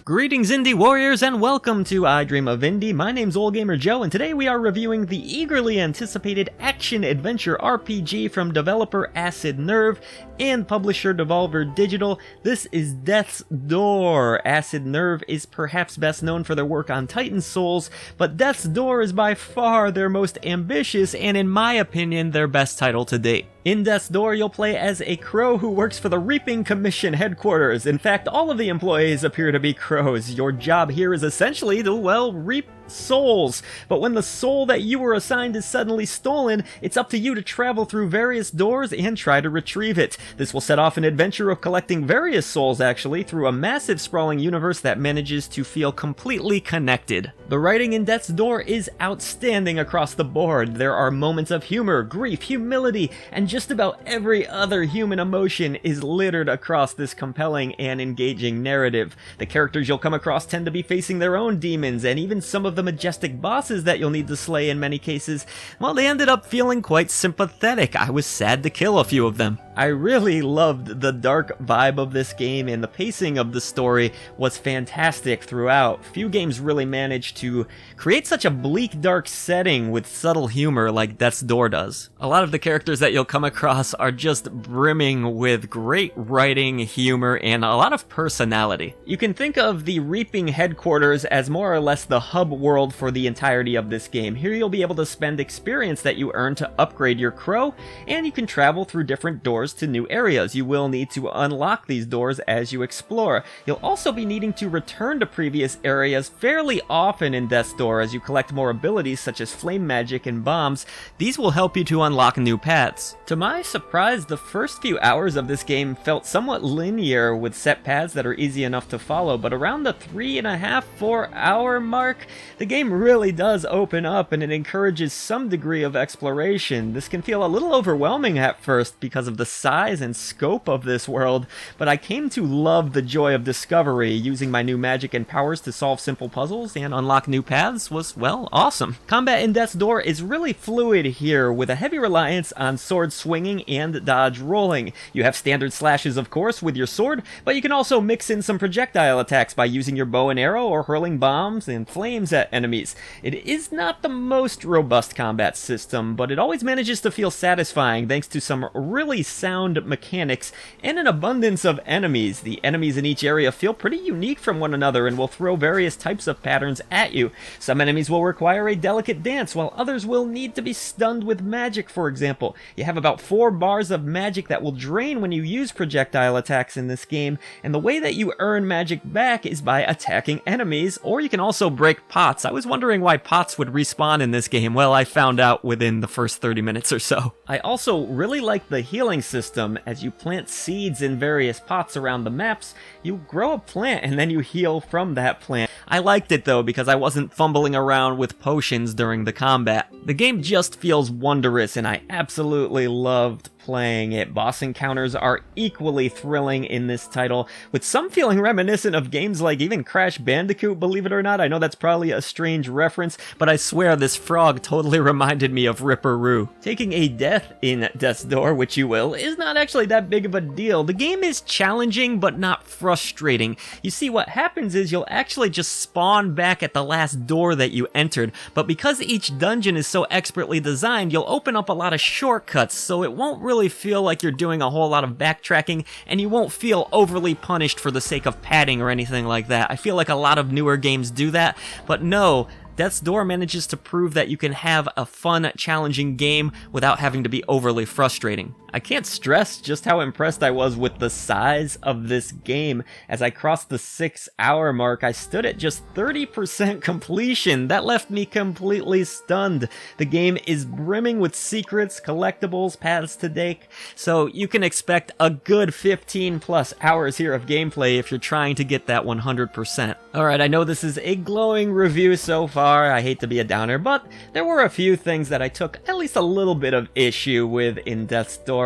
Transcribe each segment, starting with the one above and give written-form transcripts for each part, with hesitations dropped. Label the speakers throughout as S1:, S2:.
S1: Greetings indie warriors and welcome to I Dream of Indie. My name's Ole Gamer Joe and today we are reviewing the eagerly anticipated action-adventure RPG from developer Acid Nerve and publisher Devolver Digital. This is Death's Door. Acid Nerve is perhaps best known for their work on Titan Souls, but Death's Door is by far their most ambitious and, in my opinion, their best title to date. In Death's Door, you'll play as a crow who works for the Reaping Commission headquarters. In fact, all of the employees appear to be crows. Your job here is essentially to, well, reap souls. But when the soul that you were assigned is suddenly stolen, it's up to you to travel through various doors and try to retrieve it. This will set off an adventure of collecting various souls, actually, through a massive sprawling universe that manages to feel completely connected. The writing in Death's Door is outstanding across the board. There are moments of humor, grief, humility, and just about every other human emotion is littered across this compelling and engaging narrative. The characters you'll come across tend to be facing their own demons, and even some of the majestic bosses that you'll need to slay in many cases, well, they ended up feeling quite sympathetic. I was sad to kill a few of them. I really loved the dark vibe of this game, and the pacing of the story was fantastic throughout. Few games really managed to create such a bleak, dark setting with subtle humor like Death's Door does. A lot of the characters that you'll come across are just brimming with great writing, humor, and a lot of personality. You can think of the Reaping headquarters as more or less the hub world for the entirety of this game. Here you'll be able to spend experience that you earn to upgrade your crow, and you can travel through different doors to new areas. You will need to unlock these doors as you explore. You'll also be needing to return to previous areas fairly often in Death's Door as you collect more abilities such as flame magic and bombs. These will help you to unlock new paths. To my surprise, the first few hours of this game felt somewhat linear with set paths that are easy enough to follow, but around the 3.5-4 hour mark, the game really does open up and it encourages some degree of exploration. This can feel a little overwhelming at first because of the size and scope of this world, but I came to love the joy of discovery. Using my new magic and powers to solve simple puzzles and unlock new paths was, well, awesome. Combat in Death's Door is really fluid here, with a heavy reliance on sword swinging and dodge rolling. You have standard slashes, of course, with your sword, but you can also mix in some projectile attacks by using your bow and arrow or hurling bombs and flames at enemies. It is not the most robust combat system, but it always manages to feel satisfying thanks to some really sound mechanics and an abundance of enemies. The enemies in each area feel pretty unique from one another and will throw various types of patterns at you. Some enemies will require a delicate dance, while others will need to be stunned with magic, for example. You have about 4 bars of magic that will drain when you use projectile attacks in this game, and the way that you earn magic back is by attacking enemies, or you can also break pots. I was wondering why pots would respawn in this game. Well, I found out within the first 30 minutes or so. I also really like the healing system. As you plant seeds in various pots around the maps, you grow a plant and then you heal from that plant. I liked it though because I wasn't fumbling around with potions during the combat. The game just feels wondrous and I absolutely loved playing it. Boss encounters are equally thrilling in this title, with some feeling reminiscent of games like even Crash Bandicoot, believe it or not. I know that's probably a strange reference, but I swear this frog totally reminded me of Ripperoo. Taking a death in Death's Door, which you will, is not actually that big of a deal. The game is challenging, but not frustrating. You see, what happens is you'll actually just spawn back at the last door that you entered, but because each dungeon is so expertly designed, you'll open up a lot of shortcuts, so it won't really feel like you're doing a whole lot of backtracking, and you won't feel overly punished for the sake of padding or anything like that. I feel like a lot of newer games do that, but no, Death's Door manages to prove that you can have a fun, challenging game without having to be overly frustrating. I can't stress just how impressed I was with the size of this game. As I crossed the 6-hour mark, I stood at just 30% completion. That left me completely stunned. The game is brimming with secrets, collectibles, paths to take, so you can expect a good 15+ hours here of gameplay if you're trying to get that 100%. Alright, I know this is a glowing review so far. I hate to be a downer, but there were a few things that I took at least a little bit of issue with in Death's Door.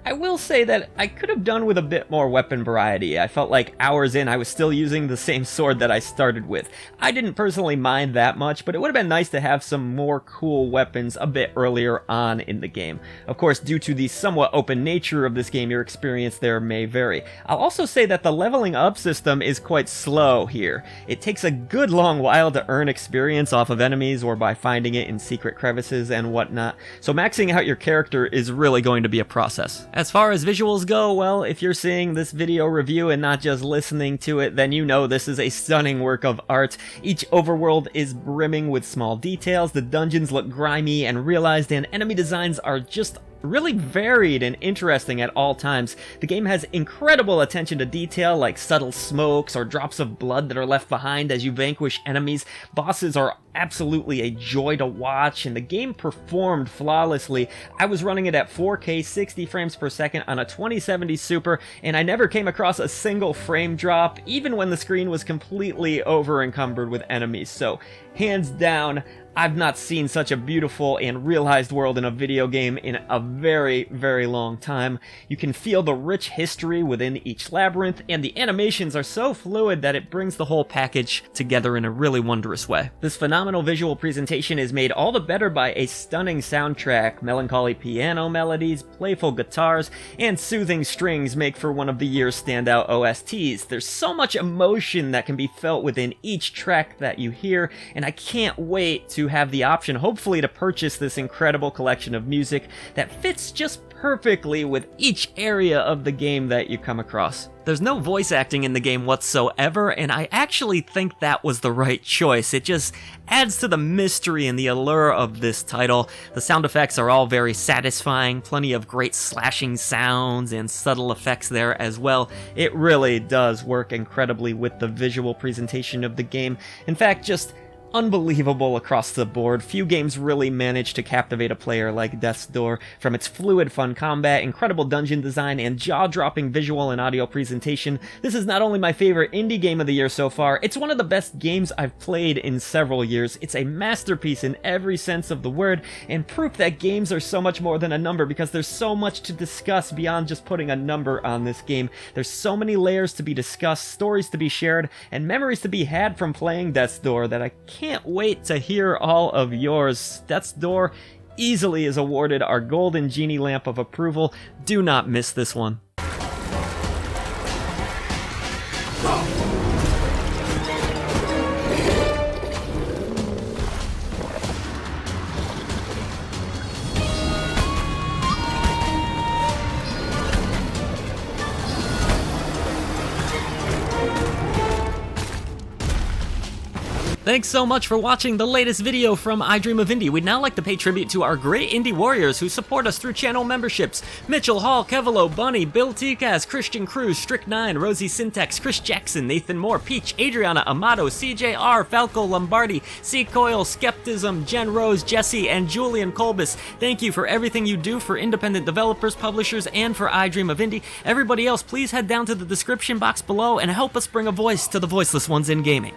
S1: I will say that I could have done with a bit more weapon variety. I felt like hours in I was still using the same sword that I started with. I didn't personally mind that much, but it would have been nice to have some more cool weapons a bit earlier on in the game. Of course, due to the somewhat open nature of this game, your experience there may vary. I'll also say that the leveling up system is quite slow here. It takes a good long while to earn experience off of enemies or by finding it in secret crevices and whatnot, so maxing out your character is really going to be a process. As far as visuals go, well, if you're seeing this video review and not just listening to it, then you know this is a stunning work of art. Each overworld is brimming with small details, the dungeons look grimy and realized, and enemy designs are just really varied and interesting at all times. The game has incredible attention to detail, like subtle smokes or drops of blood that are left behind as you vanquish enemies. Bosses are absolutely a joy to watch, and the game performed flawlessly. I was running it at 4K 60 frames per second on a 2070 Super, and I never came across a single frame drop, even when the screen was completely over encumbered with enemies. So, hands down, I've not seen such a beautiful and realized world in a video game in a very, very long time. You can feel the rich history within each labyrinth, and the animations are so fluid that it brings the whole package together in a really wondrous way. This phenomenal visual presentation is made all the better by a stunning soundtrack. Melancholy piano melodies, playful guitars, and soothing strings make for one of the year's standout OSTs. There's so much emotion that can be felt within each track that you hear, and I can't wait to have the option, hopefully, to purchase this incredible collection of music that fits just perfectly with each area of the game that you come across. There's no voice acting in the game whatsoever, and I actually think that was the right choice. It just adds to the mystery and the allure of this title. The sound effects are all very satisfying, plenty of great slashing sounds and subtle effects there as well. It really does work incredibly with the visual presentation of the game. In fact, just unbelievable across the board. Few games really manage to captivate a player like Death's Door. From its fluid, fun combat, incredible dungeon design, and jaw-dropping visual and audio presentation, this is not only my favorite indie game of the year so far, it's one of the best games I've played in several years. It's a masterpiece in every sense of the word, and proof that games are so much more than a number, because there's so much to discuss beyond just putting a number on this game. There's so many layers to be discussed, stories to be shared, and memories to be had from playing Death's Door that I can't wait to hear all of yours. Death's Door easily is awarded our golden genie lamp of approval. Do not miss this one. Thanks so much for watching the latest video from I Dream of Indie. We'd now like to pay tribute to our great indie warriors who support us through channel memberships. Mitchell Hall, Kevelo, Bunny, Bill Tikaz, Christian Cruz, Strick9, Rosie Syntax, Chris Jackson, Nathan Moore, Peach, Adriana Amato, CJR, Falco Lombardi, C. Coyle, Skeptism, Jen Rose, Jesse, and Julian Kolbus. Thank you for everything you do for independent developers, publishers, and for I Dream of Indie. Everybody else, please head down to the description box below and help us bring a voice to the voiceless ones in gaming.